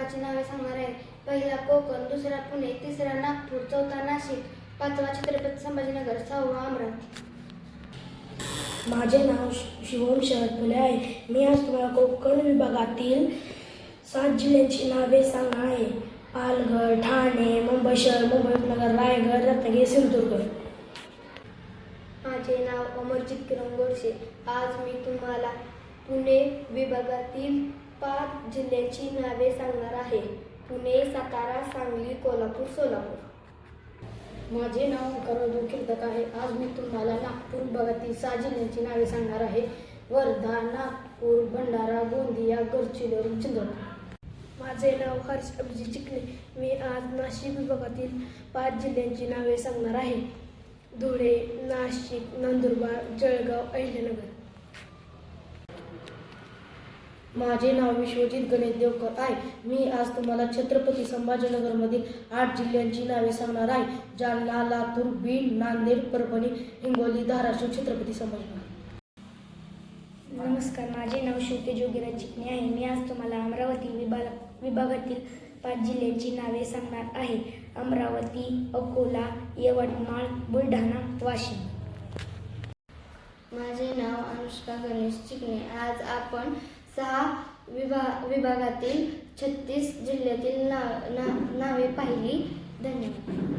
विभागाची नावे सांगणार आहे. पहिला कोकण, दुसरा पुणे, तिसरा नागपूर, चौथा नाशिक, पाचवा छत्रपती संभाजीनगर, सहावा अमरावती. माझे नाव शिवम शरद फुले आहे. मी आज तुम्हाला कोकण विभागातील 7 जिल्ह्यांची नावे सांगणार आहे. पालघर, ठाणे, मुंबई शहर, मुंबई उपनगर, रायगड, रत्नागिरी, सिंधुदुर्ग. माझे नाव अमरजित किरण गोडसे. आज मी तुम्हाला पुणे विभागातील 5 जिल्ह्यांची नावे सांगणार आहे. पुणे, सातारा, सांगली, कोल्हापूर, सोलापूर. माझे नाव करवदेव कीर्तक आहे. आज मी तुम्हाला नागपूर विभागातील 6 जिल्ह्यांची नावे सांगणार आहे. वर्धा, नागपूर, भंडारा, गोंदिया, गडचिरोली, चंद्रपूर. माझे नाव हर्ष अभिजित चिकणे. मी आज नाशिक विभागातील 5 जिल्ह्यांची नावे सांगणार आहे. धुळे, नाशिक, नंदुरबार, जळगाव, अहिल्यानगर. माझे नाव विश्वजित गणेश देवकर आहे. मी आज तुम्हाला छत्रपती संभाजीनगरमधील 8 जिल्ह्यांची नावे सांगणार आहे. जालना, लातूर, बीड, नांदेड, परभणी, हिंगोली, धाराशिव, छत्रपती संभाजीनगर. नमस्कार, माझे नाव श्रुती जोगीराज चिकणे आहे. मी आज तुम्हाला अमरावती विभागातील 5 जिल्ह्यांची नावे सांगणार आहे. अमरावती, अकोला, यवतमाळ, बुलढाणा, वाशिम. माझे नाव अनुष्का गणेश चिकणे. आज आपण 6 विभागातील 36 जिल्ह्यातील नावे पाहिली. धन्यवाद.